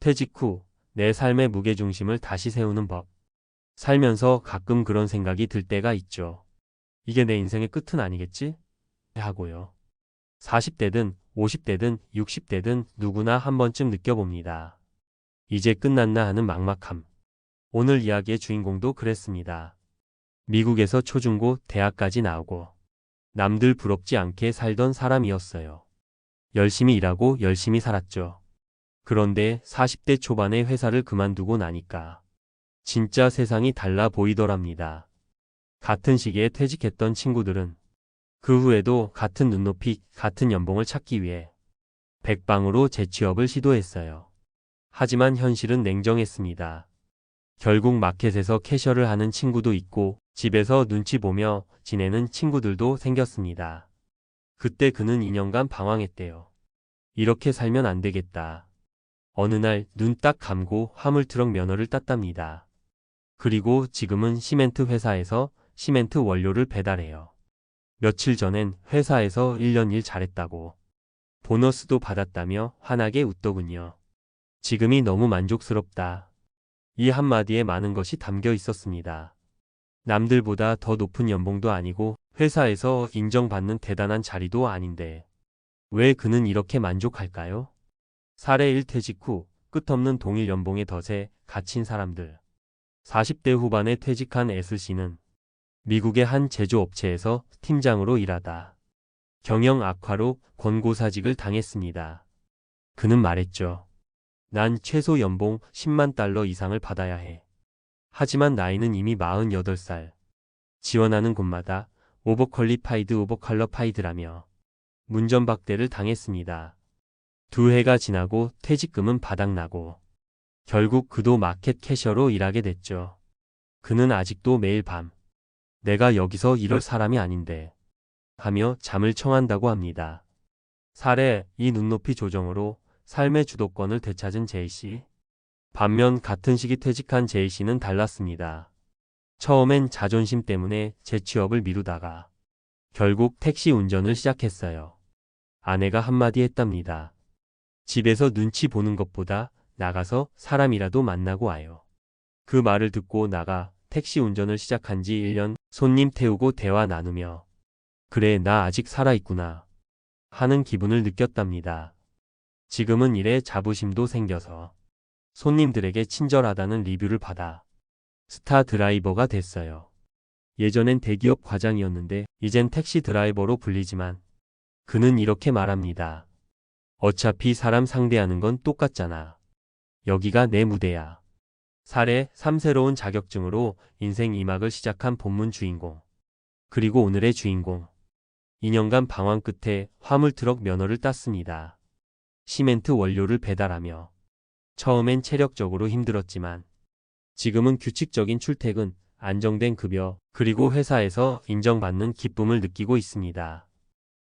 퇴직 후 내 삶의 무게중심을 다시 세우는 법. 살면서 가끔 그런 생각이 들 때가 있죠. 이게 내 인생의 끝은 아니겠지? 하고요. 40대든 50대든 60대든 누구나 한 번쯤 느껴봅니다. 이제 끝났나 하는 막막함. 오늘 이야기의 주인공도 그랬습니다. 미국에서 초중고 대학까지 나오고 남들 부럽지 않게 살던 사람이었어요. 열심히 일하고 열심히 살았죠. 그런데 40대 초반에 회사를 그만두고 나니까 진짜 세상이 달라 보이더랍니다. 같은 시기에 퇴직했던 친구들은 그 후에도 같은 눈높이, 같은 연봉을 찾기 위해 백방으로 재취업을 시도했어요. 하지만 현실은 냉정했습니다. 결국 마켓에서 캐셔를 하는 친구도 있고 집에서 눈치 보며 지내는 친구들도 생겼습니다. 그때 그는 2년간 방황했대요. 이렇게 살면 안 되겠다. 어느 날 눈 딱 감고 화물트럭 면허를 땄답니다. 그리고 지금은 시멘트 회사에서 시멘트 원료를 배달해요. 며칠 전엔 회사에서 1년 일 잘했다고 보너스도 받았다며 환하게 웃더군요. 지금이 너무 만족스럽다. 이 한마디에 많은 것이 담겨 있었습니다. 남들보다 더 높은 연봉도 아니고 회사에서 인정받는 대단한 자리도 아닌데 왜 그는 이렇게 만족할까요? 사례 1 퇴직 후 끝없는 동일 연봉의 덫에 갇힌 사람들. 40대 후반에 퇴직한 S씨는 미국의 한 제조업체에서 팀장으로 일하다 경영 악화로 권고사직을 당했습니다. 그는 말했죠. 난 최소 연봉 10만 달러 이상을 받아야 해. 하지만 나이는 이미 48살. 지원하는 곳마다 오버퀄리파이드라며 문전박대를 당했습니다. 2해가 지나고 퇴직금은 바닥나고 결국 그도 마켓 캐셔로 일하게 됐죠. 그는 아직도 매일 밤 내가 여기서 이럴 사람이 아닌데 하며 잠을 청한다고 합니다. 사례 이 눈높이 조정으로 삶의 주도권을 되찾은 J씨. 반면 같은 시기 퇴직한 J씨는 달랐습니다. 처음엔 자존심 때문에 재취업을 미루다가 결국 택시 운전을 시작했어요. 아내가 한마디 했답니다. 집에서 눈치 보는 것보다 나가서 사람이라도 만나고 와요. 그 말을 듣고 나가 택시 운전을 시작한 지 1년, 손님 태우고 대화 나누며 그래 나 아직 살아있구나 하는 기분을 느꼈답니다. 지금은 일에 자부심도 생겨서 손님들에게 친절하다는 리뷰를 받아 스타 드라이버가 됐어요. 예전엔 대기업 과장이었는데 이젠 택시 드라이버로 불리지만 그는 이렇게 말합니다. 어차피 사람 상대하는 건 똑같잖아. 여기가 내 무대야. 사례 3 새로운 자격증으로 인생 2막을 시작한 본문 주인공. 그리고 오늘의 주인공. 2년간 방황 끝에 화물트럭 면허를 땄습니다. 시멘트 원료를 배달하며 처음엔 체력적으로 힘들었지만 지금은 규칙적인 출퇴근, 안정된 급여, 그리고 회사에서 인정받는 기쁨을 느끼고 있습니다.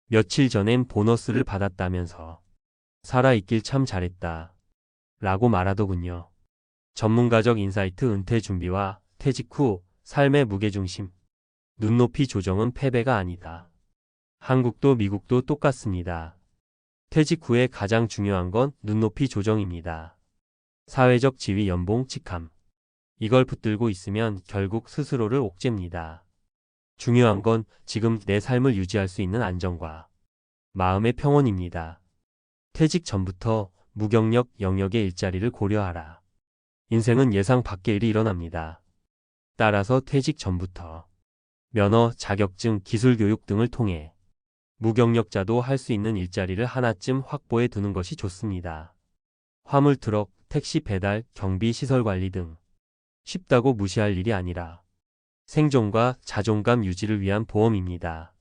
며칠 전엔 보너스를 받았다면서 살아있길 참 잘했다 라고 말하더군요. 전문가적 인사이트 은퇴 준비와 퇴직 후 삶의 무게중심, 눈높이 조정은 패배가 아니다. 한국도 미국도 똑같습니다. 퇴직 후에 가장 중요한 건 눈높이 조정입니다. 사회적 지위 연봉 직함. 이걸 붙들고 있으면 결국 스스로를 옥죄입니다. 중요한 건 지금 내 삶을 유지할 수 있는 안정과 마음의 평온입니다. 퇴직 전부터 무경력 영역의 일자리를 고려하라. 인생은 예상 밖의 일이 일어납니다. 따라서 퇴직 전부터 면허, 자격증, 기술교육 등을 통해 무경력자도 할 수 있는 일자리를 하나쯤 확보해 두는 것이 좋습니다. 화물트럭, 택시 배달, 경비 시설 관리 등 쉽다고 무시할 일이 아니라 생존과 자존감 유지를 위한 보험입니다.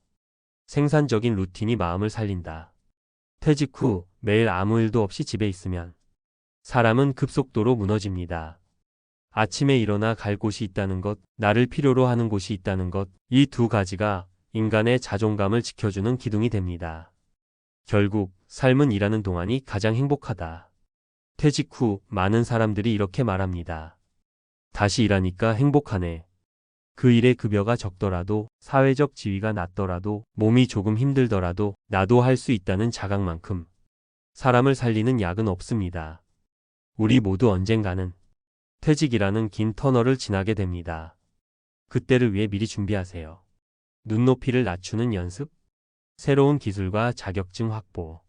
생산적인 루틴이 마음을 살린다. 퇴직 후 매일 아무 일도 없이 집에 있으면 사람은 급속도로 무너집니다. 아침에 일어나 갈 곳이 있다는 것, 나를 필요로 하는 곳이 있다는 것, 이 2가지가 인간의 자존감을 지켜주는 기둥이 됩니다. 결국 삶은 일하는 동안이 가장 행복하다. 퇴직 후 많은 사람들이 이렇게 말합니다. 다시 일하니까 행복하네. 그 일의 급여가 적더라도, 사회적 지위가 낮더라도, 몸이 조금 힘들더라도 나도 할 수 있다는 자각만큼 사람을 살리는 약은 없습니다. 우리 모두 언젠가는 퇴직이라는 긴 터널을 지나게 됩니다. 그때를 위해 미리 준비하세요. 눈높이를 낮추는 연습, 새로운 기술과 자격증 확보,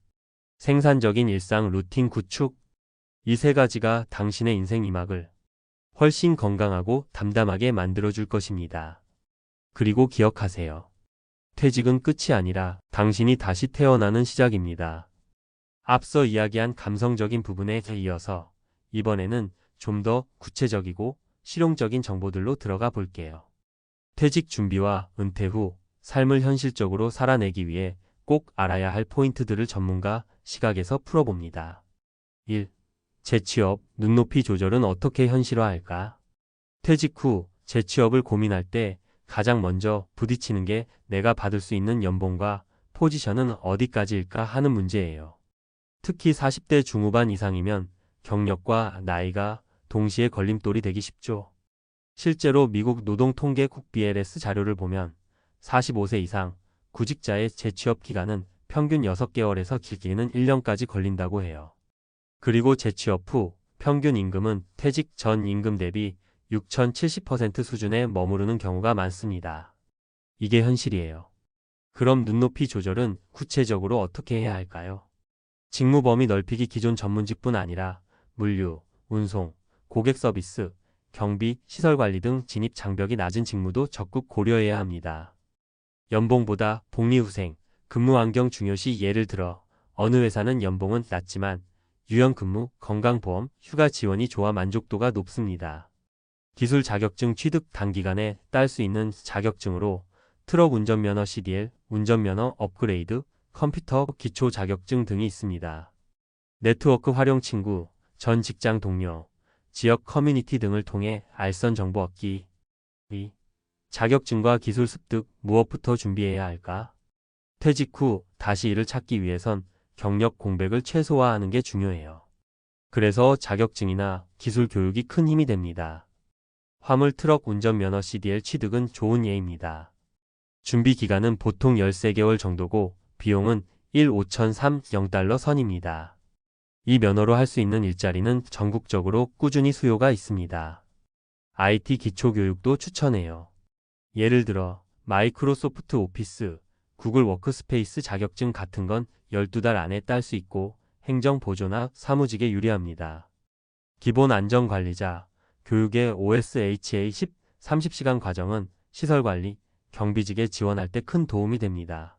생산적인 일상 루틴 구축, 이 세 가지가 당신의 인생 2막을 훨씬 건강하고 담담하게 만들어줄 것입니다. 그리고 기억하세요. 퇴직은 끝이 아니라 당신이 다시 태어나는 시작입니다. 앞서 이야기한 감성적인 부분에 이어서 이번에는 좀 더 구체적이고 실용적인 정보들로 들어가 볼게요. 퇴직 준비와 은퇴 후 삶을 현실적으로 살아내기 위해 꼭 알아야 할 포인트들을 전문가 시각에서 풀어봅니다. 1. 재취업, 눈높이 조절은 어떻게 현실화할까? 퇴직 후 재취업을 고민할 때 가장 먼저 부딪히는 게 내가 받을 수 있는 연봉과 포지션은 어디까지일까 하는 문제예요. 특히 40대 중후반 이상이면 경력과 나이가 동시에 걸림돌이 되기 쉽죠. 실제로 미국 노동통계국 BLS 자료를 보면 45세 이상 구직자의 재취업 기간은 평균 6개월에서 길게는 1년까지 걸린다고 해요. 그리고 재취업 후 평균 임금은 퇴직 전 임금 대비 6,070% 수준에 머무르는 경우가 많습니다. 이게 현실이에요. 그럼 눈높이 조절은 구체적으로 어떻게 해야 할까요? 직무 범위 넓히기 기존 전문직뿐 아니라 물류, 운송, 고객 서비스, 경비, 시설 관리 등 진입 장벽이 낮은 직무도 적극 고려해야 합니다. 연봉보다 복리후생, 근무 환경 중요시 예를 들어 어느 회사는 연봉은 낮지만 유연근무, 건강보험, 휴가 지원이 좋아 만족도가 높습니다. 기술 자격증 취득 단기간에 딸 수 있는 자격증으로 트럭 운전면허 CDL, 운전면허 업그레이드, 컴퓨터 기초 자격증 등이 있습니다. 네트워크 활용 친구, 전 직장 동료, 지역 커뮤니티 등을 통해 알선 정보 얻기. 2. 자격증과 기술 습득 무엇부터 준비해야 할까? 퇴직 후 다시 일을 찾기 위해선 경력 공백을 최소화하는 게 중요해요. 그래서 자격증이나 기술 교육이 큰 힘이 됩니다. 화물 트럭 운전면허 CDL 취득은 좋은 예입니다. 준비 기간은 보통 13개월 정도고 비용은 1,530달러 선입니다. 이 면허로 할 수 있는 일자리는 전국적으로 꾸준히 수요가 있습니다. IT 기초교육도 추천해요. 예를 들어 마이크로소프트 오피스, 구글 워크스페이스 자격증 같은 건 12달 안에 딸 수 있고 행정 보조나 사무직에 유리합니다. 기본 안전관리자, 교육의 OSHA 30시간 과정은 시설관리, 경비직에 지원할 때 큰 도움이 됩니다.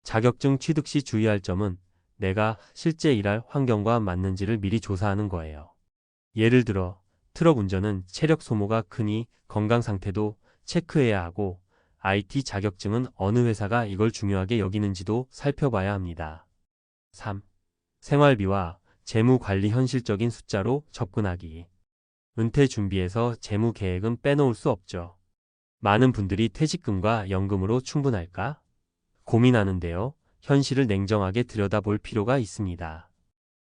자격증 취득 시 주의할 점은 내가 실제 일할 환경과 맞는지를 미리 조사하는 거예요. 예를 들어 트럭 운전은 체력 소모가 크니 건강 상태도 체크해야 하고 IT 자격증은 어느 회사가 이걸 중요하게 여기는지도 살펴봐야 합니다. 3. 생활비와 재무 관리 현실적인 숫자로 접근하기. 은퇴 준비에서 재무 계획은 빼놓을 수 없죠. 많은 분들이 퇴직금과 연금으로 충분할까? 고민하는데요. 현실을 냉정하게 들여다볼 필요가 있습니다.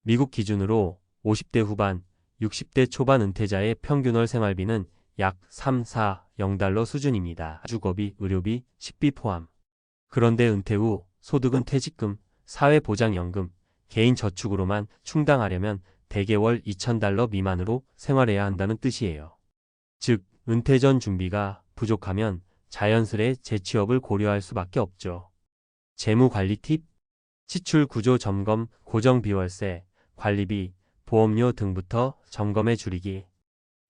미국 기준으로 50대 후반, 60대 초반 은퇴자의 평균월 생활비는 약 3, 4, 0달러 수준입니다. 주거비, 의료비, 식비 포함. 그런데 은퇴 후 소득은 퇴직금, 사회보장연금, 개인저축으로만 충당하려면 대개 월 2,000달러 미만으로 생활해야 한다는 뜻이에요. 즉, 은퇴 전 준비가 부족하면 자연스레 재취업을 고려할 수밖에 없죠. 재무관리 팁, 지출 구조 점검, 고정비월세, 관리비, 보험료 등부터 점검해 줄이기.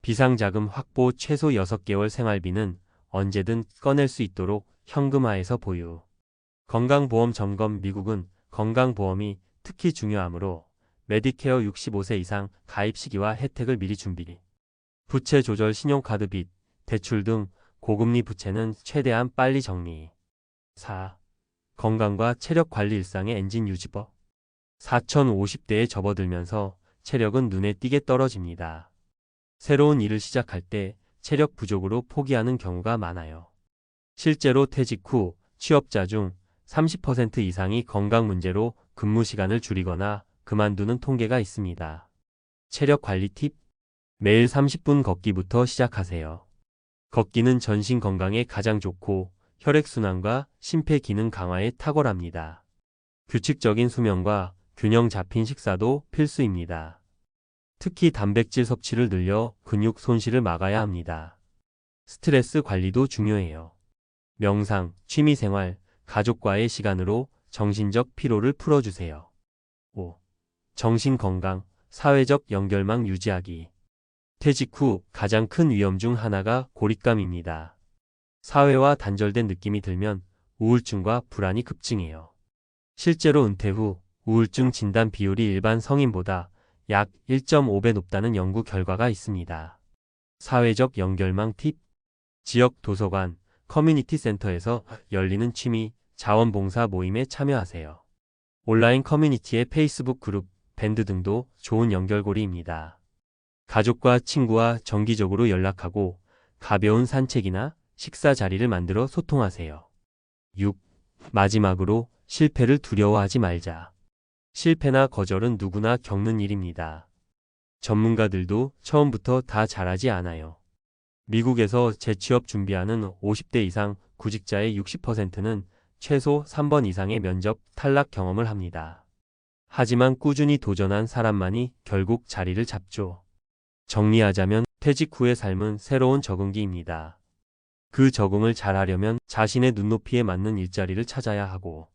비상자금 확보 최소 6개월 생활비는 언제든 꺼낼 수 있도록 현금화해서 보유. 건강보험 점검 미국은 건강보험이 특히 중요하므로 메디케어 65세 이상 가입 시기와 혜택을 미리 준비. 부채 조절 신용카드 빚, 대출 등 고금리 부채는 최대한 빨리 정리. 4. 건강과 체력 관리 일상의 엔진 유지법. 4050대에 접어들면서 체력은 눈에 띄게 떨어집니다. 새로운 일을 시작할 때 체력 부족으로 포기하는 경우가 많아요. 실제로 퇴직 후 취업자 중 30% 이상이 건강 문제로 근무 시간을 줄이거나 그만두는 통계가 있습니다. 체력 관리 팁. 매일 30분 걷기부터 시작하세요. 걷기는 전신 건강에 가장 좋고 혈액순환과 심폐기능 강화에 탁월합니다. 규칙적인 수면과 균형 잡힌 식사도 필수입니다. 특히 단백질 섭취를 늘려 근육 손실을 막아야 합니다. 스트레스 관리도 중요해요. 명상, 취미생활, 가족과의 시간으로 정신적 피로를 풀어주세요. 5. 정신 건강, 사회적 연결망 유지하기. 퇴직 후 가장 큰 위험 중 하나가 고립감입니다. 사회와 단절된 느낌이 들면 우울증과 불안이 급증해요. 실제로 은퇴 후 우울증 진단 비율이 일반 성인보다 약 1.5배 높다는 연구 결과가 있습니다. 사회적 연결망 팁. 지역 도서관, 커뮤니티 센터에서 열리는 취미, 자원봉사 모임에 참여하세요. 온라인 커뮤니티의 페이스북 그룹, 밴드 등도 좋은 연결고리입니다. 가족과 친구와 정기적으로 연락하고 가벼운 산책이나 식사 자리를 만들어 소통하세요. 6. 마지막으로 실패를 두려워하지 말자. 실패나 거절은 누구나 겪는 일입니다. 전문가들도 처음부터 다 잘하지 않아요. 미국에서 재취업 준비하는 50대 이상 구직자의 60%는 최소 3번 이상의 면접 탈락 경험을 합니다. 하지만 꾸준히 도전한 사람만이 결국 자리를 잡죠. 정리하자면 퇴직 후의 삶은 새로운 적응기입니다. 그 적응을 잘하려면 자신의 눈높이에 맞는 일자리를 찾아야 하고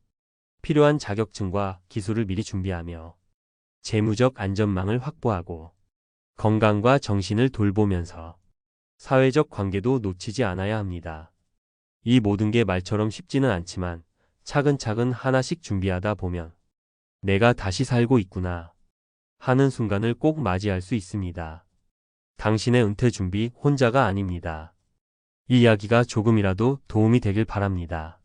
필요한 자격증과 기술을 미리 준비하며 재무적 안전망을 확보하고 건강과 정신을 돌보면서 사회적 관계도 놓치지 않아야 합니다. 이 모든 게 말처럼 쉽지는 않지만 차근차근 하나씩 준비하다 보면 내가 다시 살고 있구나 하는 순간을 꼭 맞이할 수 있습니다. 당신의 은퇴 준비 혼자가 아닙니다. 이 이야기가 조금이라도 도움이 되길 바랍니다.